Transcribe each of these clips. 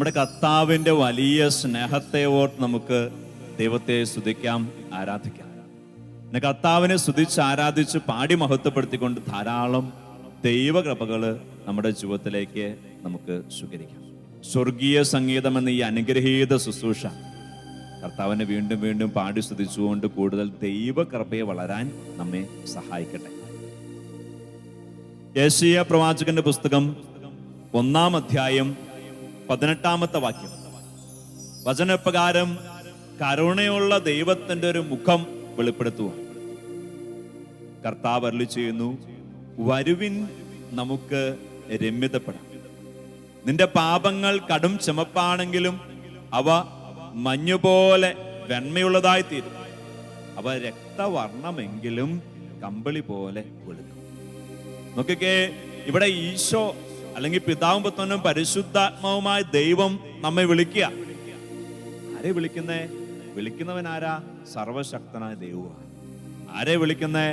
നമ്മുടെ കർത്താവിൻ്റെ വലിയ സ്നേഹത്തെ ഓർത്ത് നമുക്ക് ദൈവത്തെ സ്തുതിക്കാം, ആരാധിക്കാം. പിന്നെ കർത്താവിനെ സ്തുതിച്ച് ആരാധിച്ച് പാടി മഹത്വപ്പെടുത്തിക്കൊണ്ട് ധാരാളം ദൈവകൃപകൾ നമ്മുടെ ജീവിതത്തിലേക്ക് നമുക്ക് സ്വീകരിക്കാം. സ്വർഗീയ സംഗീതം എന്ന ഈ അനുഗ്രഹീത ശുശ്രൂഷ കർത്താവിനെ വീണ്ടും വീണ്ടും പാടി സ്തുതിച്ചുകൊണ്ട് കൂടുതൽ ദൈവകൃപയെ വളരാൻ നമ്മെ സഹായിക്കട്ടെ. യെശയ്യാ പ്രവാചകന്റെ പുസ്തകം 1-ാം അധ്യായം 18-ാമത്തെ വാക്യം. വചനപ്രകാരം കരുണയുള്ള ദൈവത്തിന്റെ ഒരു മുഖം വെളിപ്പെടുത്തുക. കർത്താവ് അരുളി ചെയ്യുന്നു, വരുവിൻ നമുക്ക് രമ്യതപ്പെടാം. നിന്റെ പാപങ്ങൾ കടും ചുമപ്പാണെങ്കിലും അവ മഞ്ഞുപോലെ വെണ്മയുള്ളതായി തീരും. അവ രക്തവർണ്ണമെങ്കിലും കമ്പിളി പോലെ വെളുക്കും. നോക്കിക്കേ, ഇവിടെ ഈശോ അല്ലെങ്കിൽ പിതാവും പുത്രനും പരിശുദ്ധാത്മാവുമായ ദൈവം നമ്മെ വിളിക്കുക. ആരെ വിളിക്കുന്നേ? വിളിക്കുന്നവൻ ആരാ? സർവശക്തനായ ദൈവമാണ്. ആരെ വിളിക്കുന്നേ?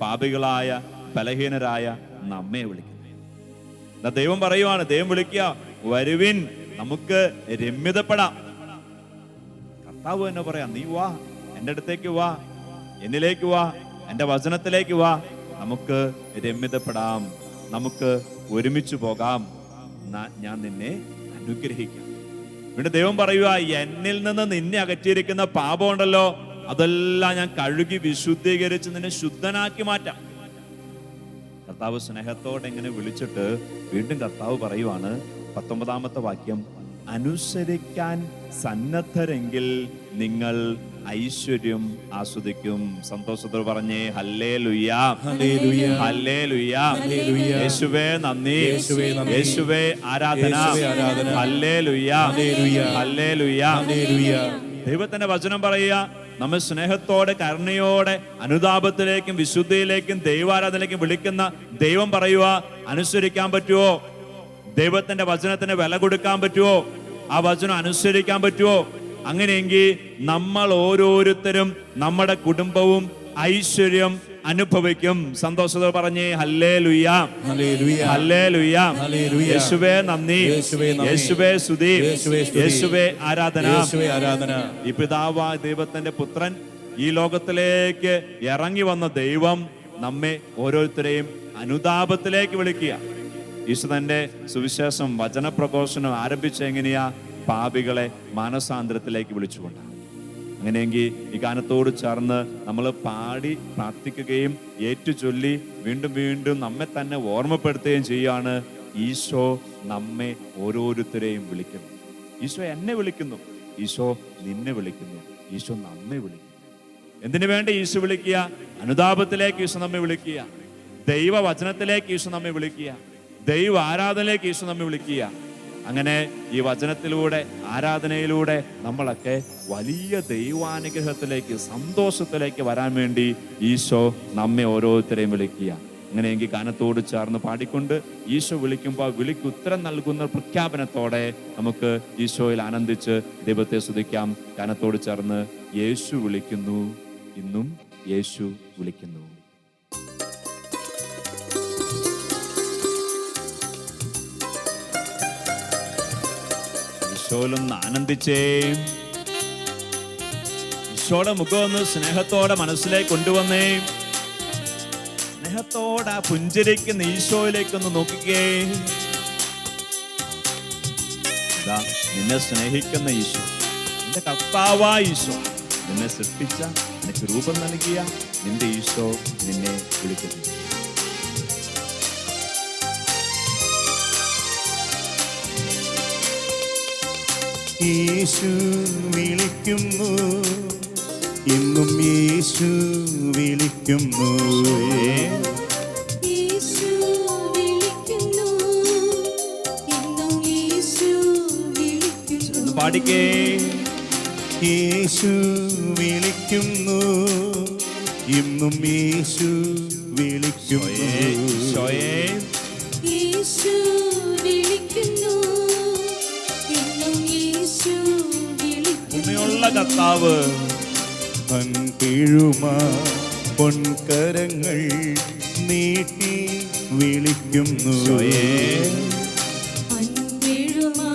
പാപികളായ ബലഹീനരായ നമ്മെ വിളിക്കുന്നേ. ദൈവം പറയുവാണ്, ദൈവം വിളിക്കുക, വരുവിൻ നമുക്ക് രമ്യതപ്പെടാം. കർത്താവ് തന്നെ പറയാം, നീ വാ, എൻ്റെ അടുത്തേക്ക് വാ, എന്നിലേക്ക് വാ, എൻ്റെ വചനത്തിലേക്ക് വാ, നമുക്ക് രമ്യതപ്പെടാം, നമുക്ക് ഒരുമിച്ച് പോകാം, ഞാൻ നിന്നെ അനുഗ്രഹിക്കാം. വീണ്ടും ദൈവം പറയുക, എന്നിൽ നിന്ന് നിന്നെ അകറ്റിയിരിക്കുന്ന പാപമുണ്ടല്ലോ, അതെല്ലാം ഞാൻ കഴുകി വിശുദ്ധീകരിച്ച് നിന്നെ ശുദ്ധനാക്കി മാറ്റാം. കർത്താവ് സ്നേഹത്തോടെ എങ്ങനെ വിളിച്ചിട്ട് വീണ്ടും കർത്താവ് പറയുവാണ്, 19-ാമത്തെ വാക്യം, അനുസരിക്കാൻ സന്നദ്ധരെങ്കിൽ നിങ്ങൾ ഐശ്വര്യം ആസ്വദിക്കും. സന്തോഷത്തോടെ പറഞ്ഞേ ഹല്ലേലൂയ, ഹല്ലേലൂയ, യേശുവേ നന്ദി, യേശുവേ ആരാധന, ഹല്ലേലൂയ, ഹല്ലേലൂയ. ദൈവത്തിന്റെ വചനം പറയുക, നമ്മെ സ്നേഹത്തോടെ കരുണയോടെ അനുതാപത്തിലേക്കും വിശുദ്ധിയിലേക്കും ദൈവാരാധനയിലേക്കും വിളിക്കുന്ന ദൈവം പറയുക, അനുസരിക്കാൻ പറ്റുമോ? ദൈവത്തിന്റെ വചനത്തിന് വില കൊടുക്കാൻ പറ്റുമോ? ആ വചനം അനുസരിക്കാൻ പറ്റുമോ? അങ്ങനെയെങ്കിൽ നമ്മൾ ഓരോരുത്തരും നമ്മുടെ കുടുംബവും ഐശ്വര്യം അനുഭവിക്കും. സന്തോഷത്തോടെ പറഞ്ഞേ ഹല്ലേലൂയ, ഹല്ലേലൂയ, യേശുവേ നന്ദി, യേശുവേ സ്തുതി, യേശുവേ ആരാധന. ഈ പിതാവായ ദൈവത്തിന്റെ പുത്രൻ ഈ ലോകത്തിലേക്ക് ഇറങ്ങി വന്ന ദൈവം നമ്മെ ഓരോരുത്തരെയും അനുതാപത്തിലേക്ക് വിളിക്കുക. ഈശോ തന്റെ സുവിശേഷം വചനപ്രഘോഷണം ആരംഭിച്ച എങ്ങനെയാ? പാപികളെ മാനസാന്തരത്തിലേക്ക് വിളിച്ചുകൊണ്ടാണ്. അങ്ങനെയെങ്കിൽ ഈ ഗാനത്തോട് ചേർന്ന് നമ്മൾ പാടി പ്രാർത്ഥിക്കുകയും ഏറ്റുചൊല്ലി വീണ്ടും വീണ്ടും നമ്മെ തന്നെ ഓർമ്മപ്പെടുത്തുകയും ചെയ്യാണ്, ഈശോ നമ്മെ ഓരോരുത്തരെയും വിളിക്കുന്നു. ഈശോ എന്നെ വിളിക്കുന്നു, ഈശോ നിന്നെ വിളിക്കുന്നു, ഈശോ നമ്മെ വിളിക്കുന്നു. എന്തിനു വേണ്ടി ഈശോ വിളിക്കുക? അനുതാപത്തിലേക്ക് ഈശോ നമ്മെ വിളിക്കുക, ദൈവവചനത്തിലേക്ക് ഈശോ നമ്മെ വിളിക്കുക, ദൈവ ആരാധനയിലേക്ക് ഈശോ നമ്മെ വിളിക്കുക. അങ്ങനെ ഈ വചനത്തിലൂടെ ആരാധനയിലൂടെ നമ്മളൊക്കെ വലിയ ദൈവാനുഗ്രഹത്തിലേക്ക് സന്തോഷത്തിലേക്ക് വരാൻ വേണ്ടി ഈശോ നമ്മെ ഓരോരുത്തരെയും വിളിക്കുക. അങ്ങനെയെങ്കിൽ ഗാനത്തോട് ചേർന്ന് പാടിക്കൊണ്ട് ഈശോ വിളിക്കുമ്പോൾ വിളിക്ക് ഉത്തരം നൽകുന്ന പ്രഖ്യാപനത്തോടെ നമുക്ക് ഈശോയിൽ ആനന്ദിച്ച് ദൈവത്തെ സ്തുതിക്കാം. ഗാനത്തോട് ചേർന്ന് യേശു വിളിക്കുന്നു, ഇന്നും യേശു വിളിക്കുന്നു. ഈശോയിലൊന്ന് ആനന്ദിച്ചേ. ഈശോയുടെ മുഖം ഒന്ന് സ്നേഹത്തോടെ മനസ്സിലേക്ക് കൊണ്ടുവന്നേ. സ്നേഹത്തോടെ പുഞ്ചിരിക്കുന്ന ഈശോയിലേക്കൊന്ന് നോക്കിക്കേ. നിന്നെ സ്നേഹിക്കുന്ന ഈശോ, നിന്റെ കർത്താവായ ഈശോ, നിന്നെ സൃഷ്ടിച്ച, നിനക്ക് രൂപം നൽകിയ നിന്റെ ഈശോ നിന്നെ വിളിക്കുന്നു. യേശു വിളിക്കുന്നു, ഇന്നും യേശു വിളിക്കുന്നു. യേശു വിളിക്കുന്നു, ഇന്നും യേശു വിളിക്കുന്നു. പാടിക്കേ. യേശു വിളിക്കുന്നു, ഇന്നും യേശു വിളിക്കുന്നു. യേശു വിളിക്കുന്നു, ഇന്നും യേശു വിളിക്കുന്നു. കർത്താവ് കീഴുമാ പൊൻകരങ്ങൾ നീട്ടി വിളിക്കുന്നു. പൊൻകരങ്ങൾ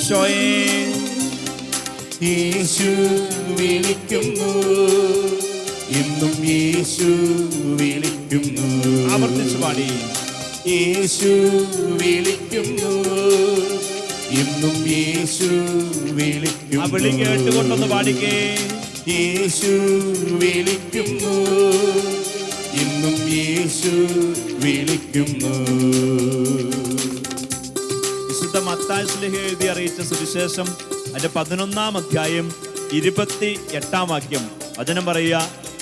ഈശോയെ യേശു വിളിക്കുന്നു, ഇന്നും യേശു വിളിക്കുന്നു. ആവർത്തിച്ച് പാടി. യേശു വിളിക്കുന്നു, ഇന്നും യേശു ആ വിളി വിളിക്കുന്നു. കേട്ടുകൊണ്ടൊന്ന് പാടിക്കേ. യേശു വിളിക്കുന്നു, ഇന്നും യേശു വിളിക്കുന്നു. വിശുദ്ധ മത്തായി ശ്ലീഹ എഴുതി അറിയിച്ച സുവിശേഷം അതിന്റെ 11-ാം അധ്യായം 28-ാം വാക്യം വചനം പറയുക,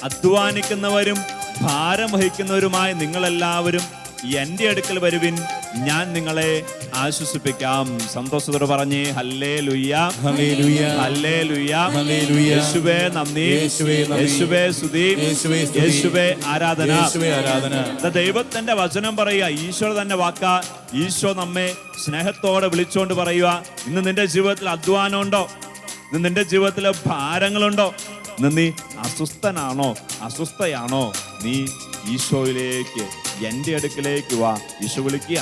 അധ്വാനിക്കുന്നവരും ഭാരം വഹിക്കുന്നവരുമായ നിങ്ങളെല്ലാവരും എന്റെ അടുക്കൽ വരുവിൻ, ഞാൻ നിങ്ങളെ ആശ്വസിപ്പിക്കാം. സന്തോഷത്തോടെ പറഞ്ഞേ ഹല്ലേലൂയ, ഹല്ലേലൂയ, ഹല്ലേലൂയ, ഹല്ലേലൂയ. യേശുവേ നന്ദി, യേശുവേ നന്ദി, യേശുവേ സ്തുതി, യേശുവേ സ്തുതി, യേശുവേ ആരാധന. യേശുവേ ആരാധന. ദൈവത്തിന്റെ വചനം പറയുക, ഈശോ തന്നെ വാക്ക. ഈശോ നമ്മെ സ്നേഹത്തോടെ വിളിച്ചുകൊണ്ട് പറയുക, ഇന്ന് നിന്റെ ജീവിതത്തിൽ അധ്വാനമുണ്ടോ? ഇന്ന് നിന്റെ ജീവിതത്തിൽ ഭാരങ്ങളുണ്ടോ? ഇന്ന് നീ അസ്വസ്ഥനാണോ, അസ്വസ്ഥയാണോ? നീ ഈശോയിലേക്ക്, എന്റെ അടുക്കിലേക്ക് വാ. ഈശോ വിളിക്കുക,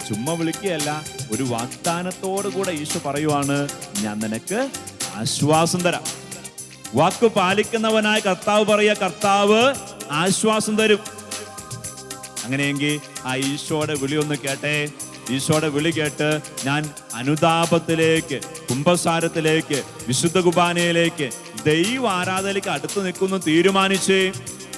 ചുമ്മാ വിളിക്കുകയല്ല, ഒരു വാഗ്ദാനത്തോടു കൂടെ ഈശോ പറയുവാണ്, ഞാൻ നിനക്ക് ആശ്വാസം തരാം. വാക്ക് പാലിക്കുന്നവനായ കർത്താവ് പറയുക, കർത്താവ് ആശ്വാസം തരും. അങ്ങനെയെങ്കിൽ ആ ഈശോയുടെ വിളി ഒന്ന് കേട്ടെ. ഈശോയുടെ വിളി കേട്ട് ഞാൻ അനുതാപത്തിലേക്ക്, കുംഭസാരത്തിലേക്ക്, വിശുദ്ധ കുർബാനയിലേക്ക്, ദൈവ ആരാധനയിലേക്ക് അടുത്ത് നിൽക്കുന്നു തീരുമാനിച്ച്,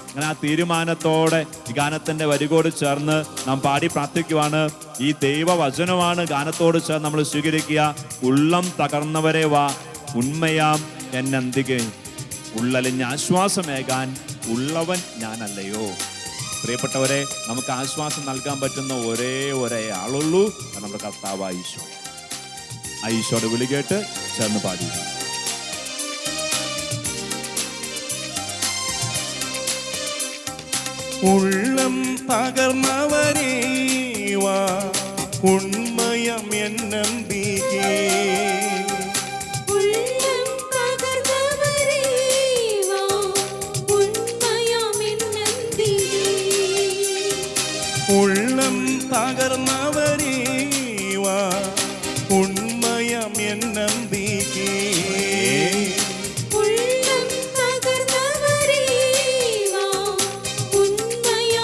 അങ്ങനെ ആ തീരുമാനത്തോടെ ഈ ഗാനത്തിന്റെ വരികോട് ചേർന്ന് നാം പാടി പ്രാർത്ഥിക്കുവാണ്. ഈ ദൈവവചനമാണ് ഗാനത്തോട് ചേർന്ന് നമ്മൾ സ്വീകരിക്കുക. ഉള്ളം തകർന്നവരെ വാ, ഉണ്മയാം എന്നന്തികെ, ഉള്ളലിഞ്ഞ ആശ്വാസമേകാൻ ഉള്ളവൻ ഞാനല്ലയോ. പ്രിയപ്പെട്ടവരെ, നമുക്ക് ആശ്വാസം നൽകാൻ പറ്റുന്ന ഒരേ ആളുള്ളൂ, അത് നമ്മുടെ കർത്താവായ ഈശോ. ആ ഈശോയുടെ വിളി കേട്ട് ചേർന്ന് പാടി. ഉള്ളം തകർന്നവരേ വാ, ഉണ്മയം എന്നന്തികേ. ഉള്ളം തകർന്നവരേ വാ, ഉണ്മയാമെന്നന്തികേ. ഉള്ളം തകർന്നവരേ വാ, ഉണ്മയം എന്നന്തികേ. ഉള്ളം തകർന്നവരേ വാ,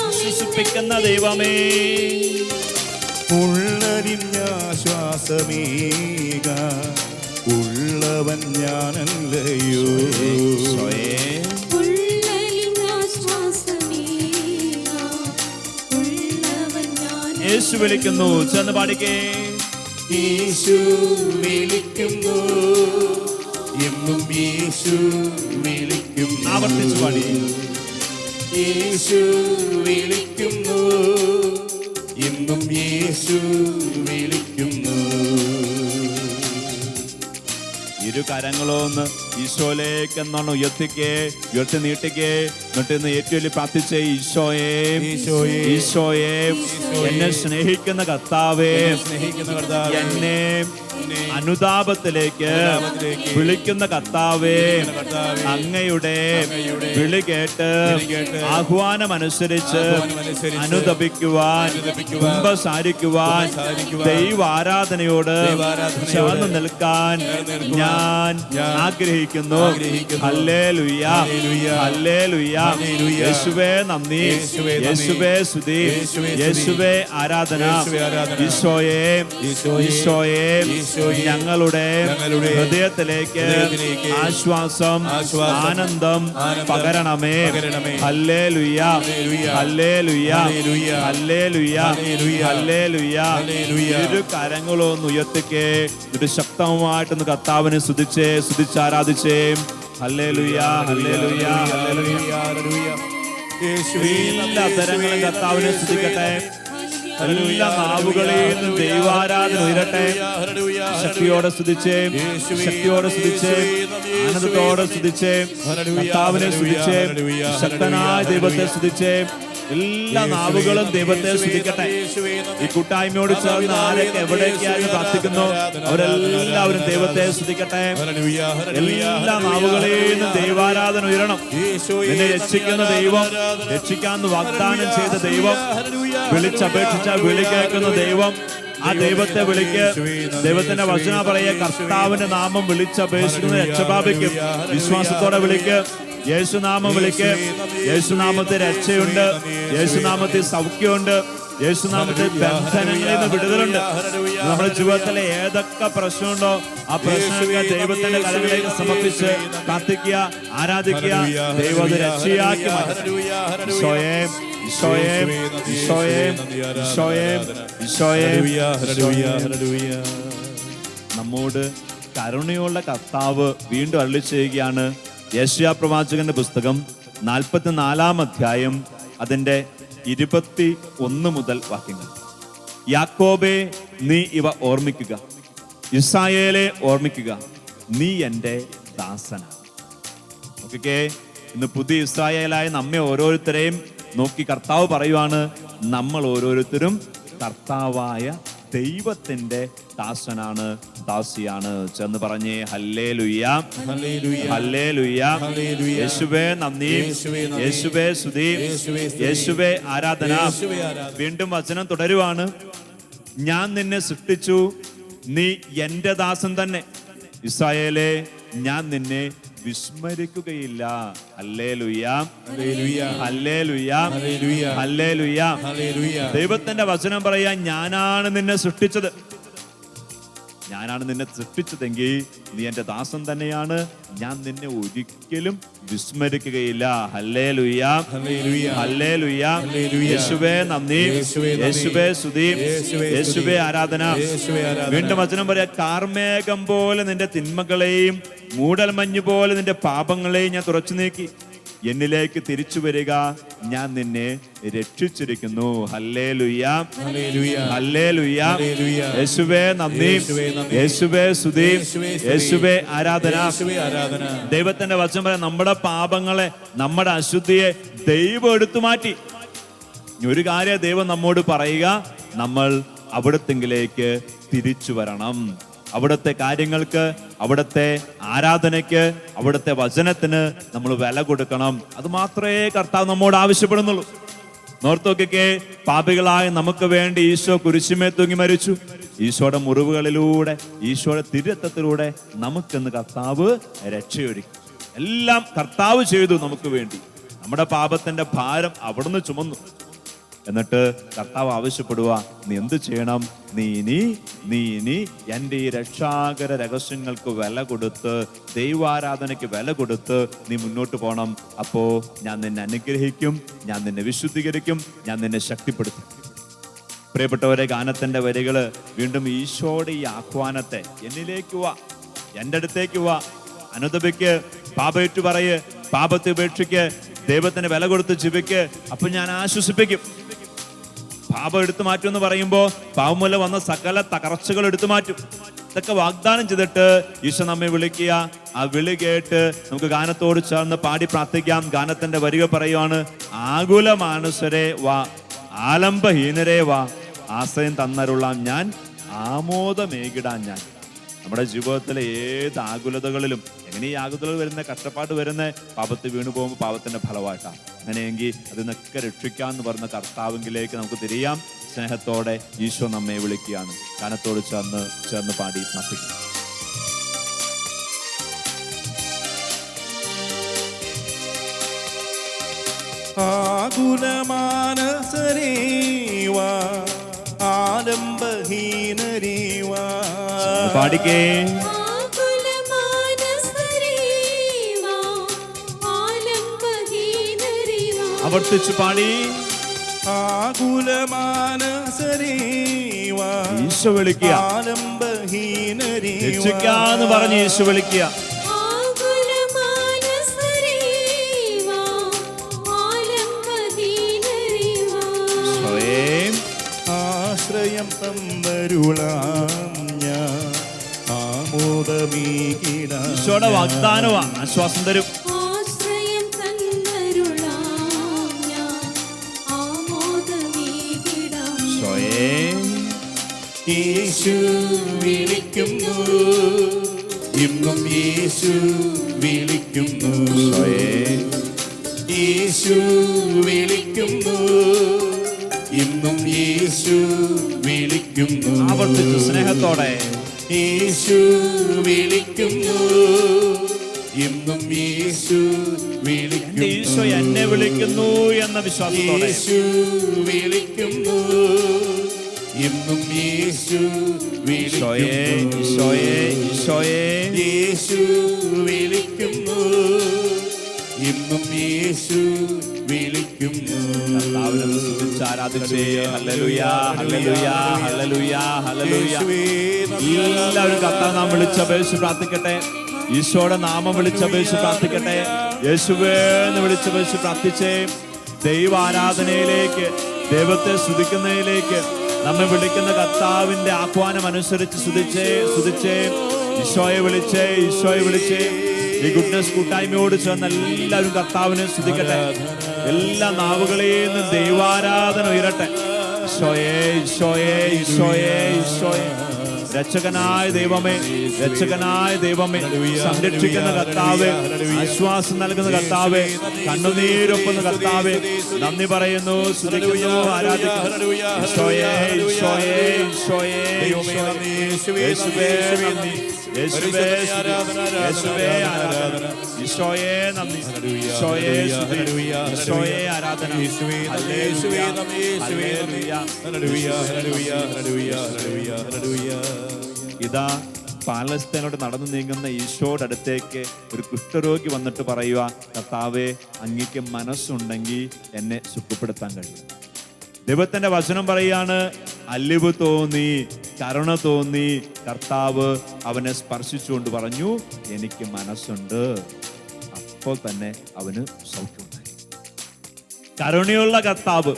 വിശ്വസിപ്പിക്കുന്ന ദൈവമേ, ഉള്ളരിഞ്ഞാശ്വാസമേക, ഉള്ളവൻ ഞാനല്ലയോ. യേശു വിളിക്കുന്നു, ചെന്ന് പാടിക്കേ. യേശു വിളിക്കുന്നു, എന്നും യേശു വിളിക്കുന്നു. ആവർത്തിച്ച് പാടി. യേശു വിളിക്കുന്നു, എന്നും യേശു വിളിക്കുന്നു. ഇരു കരങ്ങളൊന്ന് ഈശോയിലേക്ക് എന്നാണ് ഉയർത്തി നീട്ടിക്കേ. എന്നിട്ട് ഇന്ന് ഏറ്റവും വലിയ പ്രാർത്ഥിച്ചേ, ഈശോയെ, ഈശോയെ, ഈശോയെ, എന്നെ സ്നേഹിക്കുന്ന കർത്താവേ, സ്നേഹിക്കുന്ന കർത്താവേ, എന്നെ അനുതാപത്തിലേക്ക് വിളിക്കുന്ന കർത്താവേ, അങ്ങയുടെ വിളി കേട്ട് ആഹ്വാനമനുസരിച്ച് അനുതപിക്കുവാൻ, കുമ്പസാരിക്കുവാൻ, ദൈവ ആരാധനയോട് ചേർന്ന് നിൽക്കാൻ ഞാൻ ആഗ്രഹിക്കുന്നു. Hallelujah, hallelujah. യേശുവേ നന്ദി, യേശുവേ സ്തുതി, യേശുവേ ആരാധന. ഈശോയെ, ഈശോയെ, ഞങ്ങളുടെ ഹൃദയത്തിലേക്ക് ആശ്വാസം, ആനന്ദം പകരണമേ. ഹല്ലേലൂയ, ഹല്ലേലൂയ, ഹല്ലേലൂയ, ഹല്ലേലൂയ. ഇരു കരങ്ങളൊന്ന് ഉയർത്തിക്കേ. ഒരു ശക്തമായിട്ടൊന്ന് കർത്താവിനെ സ്തുതിച്ച് ആരാധിച്ചേ. ഹല്ലേലൂയ, ഹല്ലേലൂയ, ഹല്ലേലൂയ. എല്ലാ തരങ്ങളും കർത്താവിനെ സ്തുതിക്കട്ടെ. എല്ലാ നാവുകളിൽ നിന്നും ദൈവാരാധന ഉയരട്ടെ. ശക്തിയോടെ സ്തുതിച്ചേ, ശക്തിയോടെ സ്തുതിച്ചേ, ആനന്ദത്തോടെ സ്തുതിച്ചേ, കർത്താവിനെ സ്തുതിച്ചേ, ശക്തനായ ദൈവത്തെ സ്തുതിച്ചേ. എല്ലാ നാവുകളും ദൈവത്തെ സ്തുതിക്കട്ടെ. ഈ കൂട്ടായ്മയോട് ചേർന്ന് ആരൊക്കെ എവിടേക്കായി പ്രാർത്ഥിക്കുന്നു അവരെല്ലാവരും ദൈവത്തെ സ്തുതിക്കട്ടെ. എല്ലാ നാവുകളിൽ നിന്നും ദൈവാരാധന ഉയരണം. നിന്നെ രക്ഷിക്കുന്ന ദൈവം, രക്ഷിക്കാന്ന് വാഗ്ദാനം ചെയ്ത ദൈവം, വിളിച്ചപേക്ഷിച്ച വിളി കേൾക്കുന്ന ദൈവം, ആ ആ ദൈവത്തെ വിളിക്ക്. ദൈവത്തിന്റെ വചന പറയ കർത്താവിന്റെ നാമം വിളിച്ചപേക്ഷിക്കുന്ന രക്ഷപ്രാപിക്കും. വിശ്വാസത്തോടെ വിളിക്ക്. യേശുനാമം വിളിക്ക്. യേശുനാമത്തിൽ രക്ഷയുണ്ട്. യേശുനാമത്തിൽ സൗഖ്യമുണ്ട്. യേശുനാമത്തിൽ ബന്ധനങ്ങളിൽ നിന്ന് വിടുതലുണ്ട്. നമ്മുടെ ജീവിതത്തിലെ ഏതൊക്കെ പ്രശ്നമുണ്ടോ ആ പ്രശ്നങ്ങൾ ദൈവത്തിന്റെ കരങ്ങളിലേക്ക് സമർപ്പിച്ച് പ്രാർത്ഥിക്കുക, ആരാധിക്കുക. ദൈവം അത് രക്ഷയാക്കി മാറ്റും. ഈശോയെ, ഈശോയെ, ഈശോയെ, ഈശോയെ, ഈശോയെ. നമ്മോട് കരുണയുള്ള കർത്താവ് വീണ്ടും അരുളി ചെയ്യുകയാണ്. യെശയ്യാ പ്രവാചകന്റെ പുസ്തകം 44 അധ്യായം അതിന്റെ 21 മുതൽ വാക്യങ്ങൾ. യാക്കോബേ, നീ ഇവ ഓർമ്മിക്കുക. ഇസ്രായേലെ ഓർമ്മിക്കുക, നീ എൻ്റെ ദാസനാണ്. ഓക്കെ, ഇന്ന് പുതിയ ഇസ്രായേലായ നമ്മെ ഓരോരുത്തരെയും നോക്കി കർത്താവ് പറയുവാണ്, നമ്മൾ ഓരോരുത്തരും കർത്താവായ ദൈവത്തിന്റെ ദാസനാണ്, ദാസിയാണ്. ചെന്ന് പറഞ്ഞേ ഹല്ലേലൂയ, ഹല്ലേലൂയ. യേശുവേ നന്ദി, യേശുവേ സ്തുതി, യേശുവേ ആരാധന. വീണ്ടും വചനം തുടരുവാണ്. ഞാൻ നിന്നെ സൃഷ്ടിച്ചു, നീ എൻ്റെ ദാസൻ തന്നെ. ഇസ്രായേലേ, ഞാൻ നിന്നെ വിസ്മരിക്കുകയില്ല. ഹല്ലേലൂയ, ഹല്ലേലൂയ, ഹല്ലേലൂയ. ദൈവത്തിന്റെ വചനം പറയാ, ഞാനാണ് നിന്നെ സൃഷ്ടിച്ചത്. ഞാനാണ് നിന്നെ സൃഷ്ടിച്ചതെങ്കിൽ നീ എൻ്റെ ദാസൻ തന്നെയാണ്. ഞാൻ നിന്നെ ഒരിക്കലും വിസ്മരിക്കുകയില്ല. Hallelujah, hallelujah. യേശുവേ നന്ദി, യേശുവേ സ്തുതി, യേശുവേ ആരാധന. വീണ്ടും വചനം പറയാ, കാർമേഘം പോലെ നിന്റെ തിന്മകളെയും മൂടൽമഞ്ഞ് പോലെ നിന്റെ പാപങ്ങളെയും ഞാൻ തുറച്ചു നീക്കി. എന്നിലേക്ക് തിരിച്ചു വരിക, ഞാൻ നിന്നെ രക്ഷിച്ചിരിക്കുന്നു. Hallelujah, hallelujah. യേശുവേ നന്ദി, യേശുവേ സ്തുതി, യേശുവേ ആരാധന. ദൈവത്തിന്റെ വചനം പറയാം, നമ്മുടെ പാപങ്ങളെ, നമ്മുടെ അശുദ്ധിയെ ദൈവം എടുത്തു മാറ്റി. ഒരു കാര്യം ദൈവം നമ്മോട് പറയുക, നമ്മൾ അവിടത്തെങ്കിലേക്ക് തിരിച്ചു വരണം. അവിടുത്തെ കാര്യങ്ങൾക്ക്, അവിടുത്തെ ആരാധനയ്ക്ക്, അവിടുത്തെ വചനത്തിന് നമ്മൾ വില കൊടുക്കണം. അത് മാത്രമേ കർത്താവ് നമ്മോട് ആവശ്യപ്പെടുന്നുള്ളൂ. നോർത്തോക്കെ, പാപികളായ നമുക്ക് വേണ്ടി ഈശോ കുരിശുമേ തൂങ്ങി മരിച്ചു. ഈശോയുടെ മുറിവുകളിലൂടെ, ഈശോയുടെ തിരുരക്തത്തിലൂടെ നമുക്കെന്ന് കർത്താവ് രക്ഷയൊരുക്കി. എല്ലാം കർത്താവ് ചെയ്തു നമുക്ക് വേണ്ടി. നമ്മുടെ പാപത്തിന്റെ ഭാരം അവിടുന്ന് ചുമന്നു. എന്നിട്ട് കർത്താവ് ആവശ്യപ്പെടുക, നീ എന്ത് ചെയ്യണം? നീ ഇനി എൻ്റെ ഈ രക്ഷാകര രഹസ്യങ്ങൾക്ക് വില കൊടുത്ത്, ദൈവാരാധനയ്ക്ക് വില കൊടുത്ത് നീ മുന്നോട്ട് പോകണം. അപ്പോ ഞാൻ നിന്നെ അനുഗ്രഹിക്കും, ഞാൻ നിന്നെ വിശുദ്ധീകരിക്കും, ഞാൻ നിന്നെ ശക്തിപ്പെടുത്തും. പ്രിയപ്പെട്ടവരെ, ഗാനത്തിന്റെ വരികള് വീണ്ടും ഈശോയുടെ ഈ ആഹ്വാനത്തെ, എന്നിലേക്ക് വാ, എൻ്റെ അടുത്തേക്ക് വാ, അനുദപിക്ക്, പാപേറ്റു പറയ്, പാപത്തെ ഉപേക്ഷിക്ക്, ദൈവത്തിന് വില കൊടുത്ത് ജീവിക്ക്, അപ്പൊ ഞാൻ ആശ്വസിപ്പിക്കും. പാപം എടുത്തു മാറ്റും എന്ന് പറയുമ്പോൾ പാപം മൂലം വന്ന സകല തകർച്ചകൾ എടുത്തു മാറ്റും. ഇതൊക്കെ വാഗ്ദാനം ചെയ്തിട്ട് ഈശോ നമ്മെ വിളിക്കുക. ആ വിളി കേട്ട് നമുക്ക് ഗാനത്തോട് ചേർന്ന് പാടി പ്രാർത്ഥിക്കാം. ഗാനത്തിന്റെ വരികൾ പറയുവാണ്, ആകുല മാനസരെ വാ, ആലംബഹീനരെ വാ, ആശ്രയം തന്നരുളാം ഞാൻ, ആമോദമേകിടാൻ ഞാൻ. നമ്മുടെ ജീവിതത്തിലെ ഏത് ആകുലതകളിലും, എങ്ങനെ ഈ ആകുലതകൾ വരുന്ന, കഷ്ടപ്പാട് വരുന്ന, പാപത്തിൽ വീണു പോകുമ്പോൾ പാപത്തിന്റെ ഫലമായിട്ടാണ്. അങ്ങനെയെങ്കിൽ അതിൽ നിന്നൊക്കെ രക്ഷിക്കാന്ന് പറഞ്ഞ കർത്താവിലേക്ക് നമുക്ക് തിരിയാം. സ്നേഹത്തോടെ ഈശോ നമ്മെ വിളിക്കുകയാണ്. ഗാനത്തോട് ചേർന്ന് പാടി പ്രാർത്ഥിക്കാം. ആകുലമാനസരേവാ, ആലംബഹീനരേവാ, പാടിക്കേ. ആവർത്തിച്ചു പാടി. ആകുലമാനസരേവാ, ഈശോ വിളിക്കുക. ആലംബഹീനരേവാ, രക്ഷിക്കാന്ന് പറഞ്ഞ് ഈശോ വിളിക്കുക. ആശ്രയം തന്നരുളാം ഞാൻ, ആമോദമേകിടാം. ഈശോയുടെ വാഗ്ദാനവാ, ആശ്വാസം തരും. യേശു വിളിക്കുന്നു, ഇന്നും യേശു വിളിക്കുന്നു. യേശു വിളിക്കുന്നു, ഇന്നും യേശു വിളിക്കുന്നു. ആവർത്തിച്ചു സ്നേഹത്തോടെ. യേശു വിളിക്കുന്നു, ഇന്നും യേശു വിളിക്കുന്നു. ഈശോ എന്നെ വിളിക്കുന്നു എന്ന വിശ്വാസത്തോടെ. യേശു വിളിക്കുന്നു, ഇന്നും യേശു ഈശോയെ, വിളിക്കുന്നു. ഈശോയെ, ഈശോയെ. യേശു വിളിക്കുന്നു, ഇന്നും യേശു വിളിക്കുന്നു. കർത്താവിനെ സ്തുതിച്ച് ആരാധിച്ചേ. ഹല്ലേലൂയ, ഹല്ലേലൂയ, ഹല്ലേലൂയ, ഹല്ലേലൂയ. എല്ലാവരും കർത്താവ് നാം വിളിച്ചപേക്ഷിച്ച് പ്രാർത്ഥിക്കട്ടെ. ഈശോയുടെ നാമം വിളിച്ചപേക്ഷിച്ച് പ്രാർത്ഥിക്കട്ടെ. യേശുവേ എന്ന് വിളിച്ചപേക്ഷിച്ച് പ്രാർത്ഥിച്ചേ. ദൈവ ആരാധനയിലേക്ക്, ദൈവത്തെ സ്തുതിക്കുന്നതിലേക്ക് നമ്മെ വിളിക്കുന്ന കർത്താവിന്റെ ആഹ്വാനം അനുസരിച്ച് സ്തുതിച്ചേ. ഈശോയെ വിളിച്ചേ, ഈശോയെ വിളിച്ചേ. ഈ ഗുഡ്നസ് കൂട്ടായ്മയോട് ചേർന്ന് എല്ലാവരും കർത്താവിനെ സ്തുതിക്കട്ടെ. എല്ലാ നാവുകളിൽ നിന്നും ദൈവാരാധന ഉയരട്ടെ. ഈശോയെ, ഈശോയെ, ഈശോയെ, ഈശോയെ. രക്ഷകനായ ദൈവമേ, രക്ഷകനായ ദൈവമേ, സംരക്ഷിക്കുന്ന കർത്താവേ, ആശ്വാസം നൽകുന്ന കർത്താവേ, കണ്ണുനീരൊപ്പുന്ന കർത്താവേ, നന്ദി പറയുന്നു, സ്തുതിക്കുന്നു, ആരാധിക്കുന്നു. ഈശോയെ, ഈശോയെ, ഈശോയെ, യേശുവേ നന്ദി, യേശുവേ യേശുവേ ആരാധന, ഈശോയെ നന്ദി, ഈശോയെ സ്തുതി, ഈശോയെ ആരാധന. ഇതാ പാലസ്തീനോട് നടന്നു നീങ്ങുന്ന ഈശോയുടെ അടുത്തേക്ക് ഒരു കുഷ്ഠരോഗി വന്നിട്ട് പറയുക, കർത്താവേ, അങ്ങേക്ക് മനസ്സുണ്ടെങ്കിൽ എന്നെ സുഖപ്പെടുത്താൻ കഴിയും. ദൈവത്തിന്റെ വചനം പറയാണ്, അലിവ് തോന്നി, കരുണ തോന്നി, കർത്താവ് അവനെ സ്പർശിച്ചുകൊണ്ട് പറഞ്ഞു, എനിക്ക് മനസ്സുണ്ട്. അപ്പോൾ തന്നെ അവന് സൗഖ്യമുണ്ടായി. കരുണയുള്ള കർത്താവ്,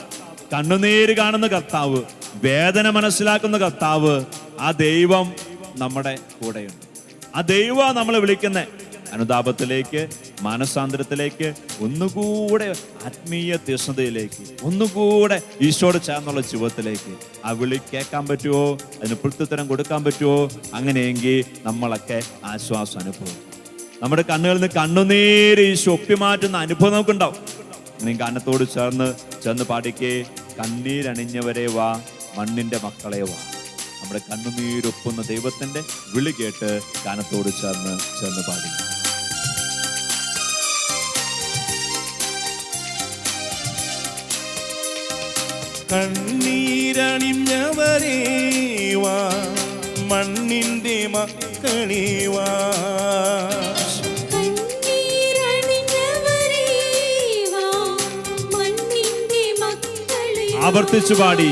കണ്ണുനീര് കാണുന്ന കർത്താവ്, വേദന മനസ്സിലാക്കുന്ന കർത്താവ്, ആ ദൈവം നമ്മുടെ കൂടെയുണ്ട്. ആ ദൈവം നമ്മളെ വിളിക്കുന്ന അനുതാപത്തിലേക്ക്, മാനസാന്തരത്തിലേക്ക്, ഒന്നുകൂടെ ആത്മീയ തീഷ്ണതയിലേക്ക്, ഒന്നുകൂടെ ഈശോട് ചേർന്നുള്ള ജീവിതത്തിലേക്ക്. ആ വിളി കേൾക്കാൻ പറ്റുമോ? അതിന് പ്രത്യുത്തരം കൊടുക്കാൻ പറ്റുമോ? അങ്ങനെയെങ്കിൽ നമ്മളൊക്കെ ആശ്വാസം അനുഭവം. നമ്മുടെ കണ്ണുകളിൽ നിന്ന് കണ്ണുനീര് ഈശോ ഒപ്പിമാറ്റുന്ന അനുഭവം നമുക്കുണ്ടാവും. നീ ഗാനത്തോട് ചേർന്ന് പാടിക്കേ, കണ്ണീരണിഞ്ഞവരെ വാ, മണ്ണിന്റെ മക്കളെ വാ. നമ്മുടെ കണ്ണുനീരൊപ്പുന്ന ദൈവത്തിന്റെ വിളി കേട്ട് ഗാനത്തോട് ചേർന്ന് പാടി. കണ്ണീരണിഞ്ഞവരേ വാ, മണ്ണിന്റെ മക്കളേ വാ. ആവർത്തിച്ചു പാടി.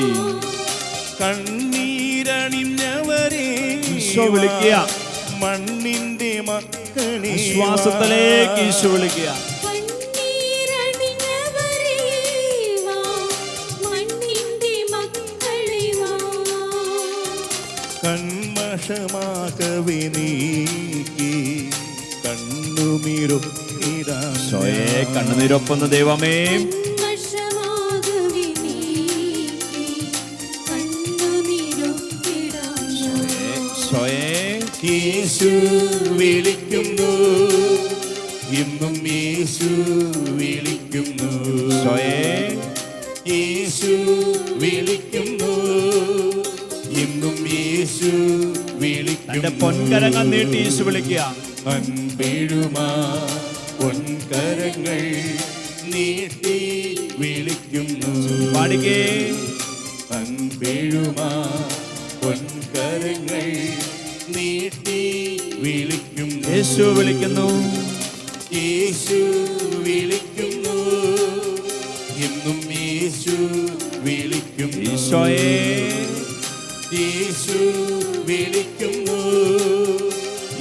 കണ്ണീരണിഞ്ഞവരേ ഈശോ വിളിക്കുക, മണ്ണിന്റെ മക്കളേ, വിശ്വാസത്തിലേക്ക് ഈശോ വിളിക്കുക. കന്മഷമാകവേ നീക്കി കണ്ണുനീരൊപ്പിടാം. ഈശോയെ, കണ്ണുനീരൊപ്പുന്ന ദൈവമേ, യേശു വിളിക്കുന്നു, ഇന്നും യേശു വിളിക്കുന്നു. യേശു വിളിക്കുന്നു, ഇന്നും യേശു വിളിക്കുന്നു. തന്റെ പൊൻകരങ്ങൾ നീട്ടി യേശു വിളിക്കുക. അൻപിഴുമാ പൊൻകരങ്ങൾ നീട്ടി വിളിക്കുന്നു. പാടിക്കേ. അൻപിഴുമാ പൊൻകരങ്ങൾ നീട്ടി വിളിക്കുന്നു. യേശു വിളിക്കുന്നു, യേശു വിളിക്കുന്നു, ഇന്നും യേശു വിളിക്കുന്നു. ഈശോയെ, യേശു വിളിക്കുന്നു,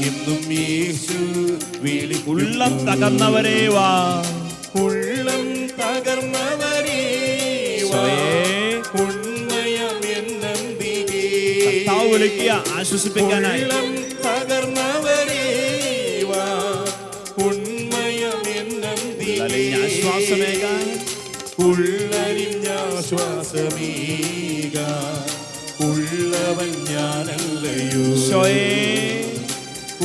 ഇന്നും യേശു വിളിക്കുന്നു. ഉള്ളം തകർന്നവരെ വാ, ഉള്ളം തകർന്നവരെ വാ, ഉണ്മയമെന്നന്തികേ. കർത്താവ് വിളിക്കുക ആശ്വസിപ്പിക്കാനായി. ഉള്ളം തകർന്നവരെ വാ, ഉണ്മയമെന്നന്തികേ. ആശ്വാസമേകാൻ, ഉള്ളരിഞ്ഞാശ്വാസമേകാൻ ഉള്ളവൻ ഞാനല്ലയോ. ഈശോയെ,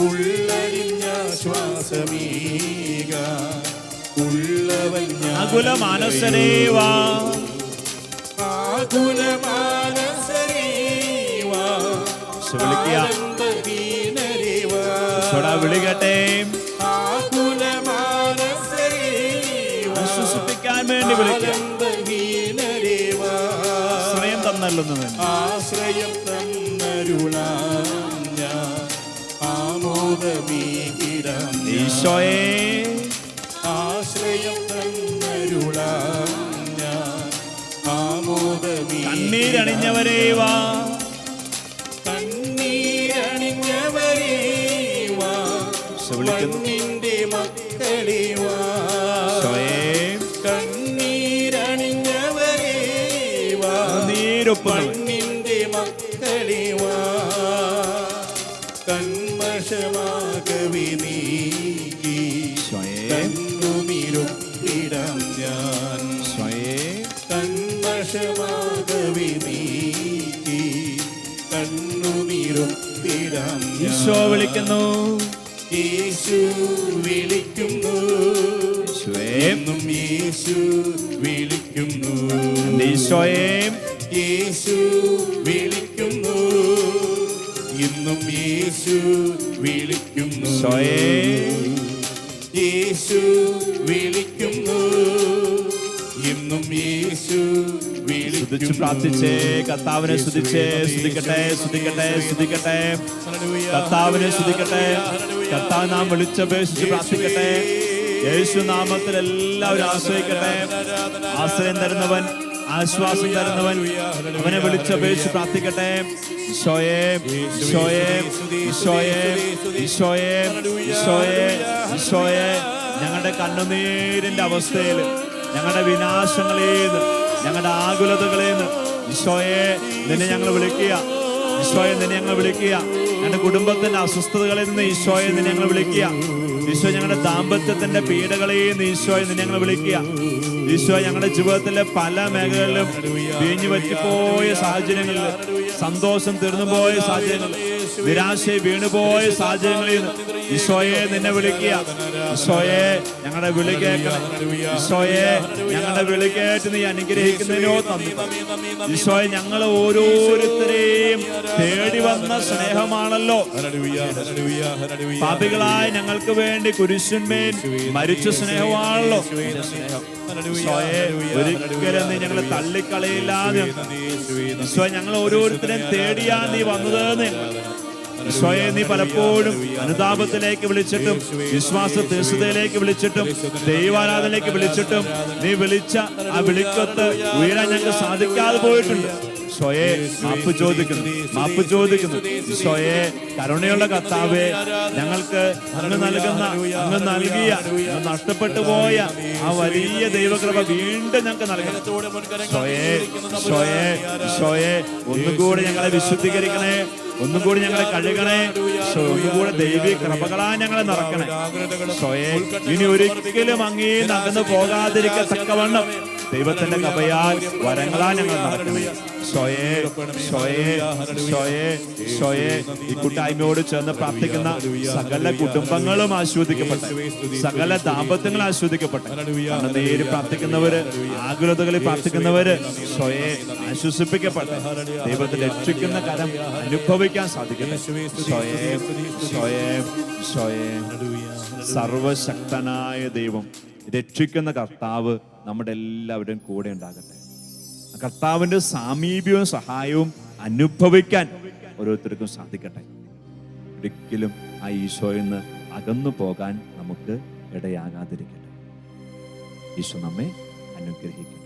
ഉള്ളരിഞ്ഞാശ്വാസമേകാൻ ഉള്ളവൻ ആകുല മാനസരേ വാ, ആകുല ആകുലമാനസരീവാ വിളിക്കുക. ആനന്ദഹീനരീവാ ഈശോടാ വിളികട്ടെ. ആകുലമാനസരീവാ ആശ്വസിപ്പിക്കാൻ വേണ്ടി വിളിക്കുക. ആനന്ദഹീനരീവാ ആശ്രയം തന്നല്ലെന്ന് വേണ്ടി. ആശ്രയം തന്നരുളാം ഞാൻ ആമോദമീകിടാം ഞാൻ. ഈശോയെ ആശ്രയം തന്നരുളാം ഞാൻ ആമോദമീകിടാം. കണ്ണീരണിഞ്ഞവരേ വാ, കണ്ണീരണിഞ്ഞവരേ വാ, മണ്ണിന്റെ മക്കളേ വാ. ഈശോയെ കണ്ണീരണിഞ്ഞവരേ വാ, നീരൊപ്പുന്നവർ. മണ്ണിന്റെ മക്കളേ വാ. കന്മഷമാകവി നീക്കി ഈശോയെ കണ്ണുനീരൊപ്പിടാം ഞാൻ. ഈശോയെ കന്മഷമാകവി നീക്കി കണ്ണുനീരൊപ്പിടാം ഞാൻ. ഈശോ വിളിക്കുന്നു. യേശു വിളിക്കുന്നു, ഈശോയെ എന്നും യേശു വിളിക്കുന്നു. ഈശോയെ യേശു വിളിക്കുന്നു, ഇന്നും യേശു വിളിക്കുന്നു. ഈശോയെ യേശു വിളിക്കുന്നു, ഇന്നും യേശു സ്തുതിച്ച് വിളിക്കുന്നു. പ്രാർത്ഥിച്ചേ. കർത്താവിനെ സ്തുതിച്ചേ. സ്തുതിക്കട്ടെ, സ്തുതിക്കട്ടെ, സ്തുതിക്കട്ടെ. കർത്താവിനെ സ്തുതിക്കട്ടെ. കർത്താവ് നാം വിളിച്ചപേക്ഷിച്ച് പ്രാർത്ഥിക്കട്ടെ. യേശു നാമത്തിൽ എല്ലാവരും ആശ്രയിക്കട്ടെ. ആശ്രയം തരുന്നവൻ, ആശ്വാസം തരുന്നവൻ, അവനെ വിളിച്ചപേക്ഷിച്ച് പ്രാർത്ഥിക്കട്ടെ. ഈശോയെ ഈശോയെ ഈശോയെ ഈശോയെ ഈശോയെ ഈശോയെ ഞങ്ങളുടെ കണ്ണുനീരിന്റെ അവസ്ഥയിൽ, ഞങ്ങളുടെ വിനാശങ്ങളിൽ നിന്ന്, ഞങ്ങളുടെ ആകുലതകളിൽ നിന്ന് ഈശോയെ നിന്നെ ഞങ്ങൾ വിളിക്കുക. ഈശോയെ നിന്നെ ഞങ്ങൾ വിളിക്കുക. ഞങ്ങളുടെ കുടുംബത്തിന്റെ അസ്വസ്ഥതകളിൽ നിന്ന് ഈശോയെ നിന്നെ ഞങ്ങൾ വിളിക്കുക. ഈശോ ഞങ്ങളുടെ ദാമ്പത്യത്തിന്റെ പീഡകളിൽ നിന്ന് ഈശോയെ നിന്നെ ഞങ്ങൾ വിളിക്കുക. ഈശോ ഞങ്ങളുടെ ജീവിതത്തിലെ പല മേഖലകളിലും വീഞ്ഞു പറ്റിപ്പോയ സാഹചര്യങ്ങളിൽ, സന്തോഷം തീർന്നുപോയ സാഹചര്യങ്ങളിൽ, നിരാശയെ വീണുപോയ സാഹചര്യങ്ങളിൽ ഈശോയെ നിന്നെ വിളിക്കുക. ഈശോയെ ഞങ്ങളുടെ വിളി കേൾക്കണം. ഈശോയെ ഞങ്ങളുടെ വിളി കേട്ട് നീ അനുഗ്രഹിക്കുന്നതിനോ നന്ദി. ഈശോയെ ഞങ്ങൾ ഓരോരുത്തരെയും തേടി വന്ന സ്നേഹമാണല്ലോ. പാപികളായ ഞങ്ങൾക്ക് വേണ്ടി കുരിശന്മേൽ മരിച്ച സ്നേഹമാണല്ലോ സ്നേഹം. ഈശോയെ ഒരിക്കലും നീ ഞങ്ങളെ തള്ളിക്കളയില്ലാതെ ഈശോ ഞങ്ങൾ ഓരോരുത്തരെയും തേടിയാ നീ വന്നതെന്ന്. ഈശോയെ നീ പലപ്പോഴും അനുതാപത്തിലേക്ക് വിളിച്ചിട്ടും, വിശ്വാസ തീർച്ചതയിലേക്ക് വിളിച്ചിട്ടും, ദൈവാരാധനയിലേക്ക് വിളിച്ചിട്ടും നീ വിളിച്ച ആ വിളിക്കത്ത് ഉയരാൻ ഞങ്ങൾക്ക് സാധിക്കാതെ പോയിട്ടുണ്ട്. ഈശോയെ മാപ്പ് ചോദിക്കുന്നു, മാപ്പ് ചോദിക്കുന്നു. ഈശോയെ കരുണയുള്ള കർത്താവേ, ഞങ്ങൾക്ക് അങ്ങ് നൽകുന്ന, അങ്ങ് നൽകിയ, അങ്ങ് നഷ്ടപ്പെട്ടു പോയ ആ വലിയ ദൈവകൃപ വീണ്ടും ഞങ്ങൾക്ക് നൽകണം. ഈശോയെ ഈശോയെ ഈശോയെ ഒന്നുകൂടി ഞങ്ങളെ വിശുദ്ധീകരിക്കണേ, ഒന്നുകൂടി ഞങ്ങളെ കഴുകണേ. ഒന്നുകൂടെ ദൈവിക കൃപകളാ ഞങ്ങളെ നിറക്കണേ. ഈശോയെ ഇനി ഒരിക്കലും അങ്ങേന്ന് അകന്നു പോകാതിരിക്കത്തക്കവണ്ണം ദൈവത്തിന്റെ കൃപയാൽ വരങ്ങളാ ഞങ്ങൾ നടക്കണേ. ഈശോയെ ഈശോയെ ഈശോയെ ഈശോയെ ഈ കൂട്ടായ്മയോട് ചേർന്ന് പ്രാർത്ഥിക്കുന്ന സകല കുടുംബങ്ങളും ആസ്വദിക്കപ്പെട്ടെ, സകല ദാമ്പത്യങ്ങളും ആസ്വദിക്കപ്പെട്ടെ. നേര് പ്രാർത്ഥിക്കുന്നവര്, ആകുലതകളിൽ പ്രാർത്ഥിക്കുന്നവര് ഈശോയെ ആശ്വസിപ്പിക്കപ്പെട്ടെ. ദൈവത്തെ രക്ഷിക്കുന്ന കരം അനുഭവിക്കാൻ സാധിക്കട്ടെ. ഈശോയെ ഈശോയെ ഈശോയെ സർവശക്തനായ ദൈവം, രക്ഷിക്കുന്ന കർത്താവ് നമ്മുടെ എല്ലാവരുടെയും കൂടെ ഉണ്ടാകട്ടെ. കർത്താവിന്റെ സാമീപ്യവും സഹായവും അനുഭവിക്കാൻ ഓരോരുത്തർക്കും സാധിക്കട്ടെ. ഒരിക്കലും ആ ഈശോയിൽ നിന്ന് അകന്നു പോകാൻ നമുക്ക് ഇടയാകാതിരിക്കട്ടെ. ഈശോ നമ്മെ അനുഗ്രഹിക്കും.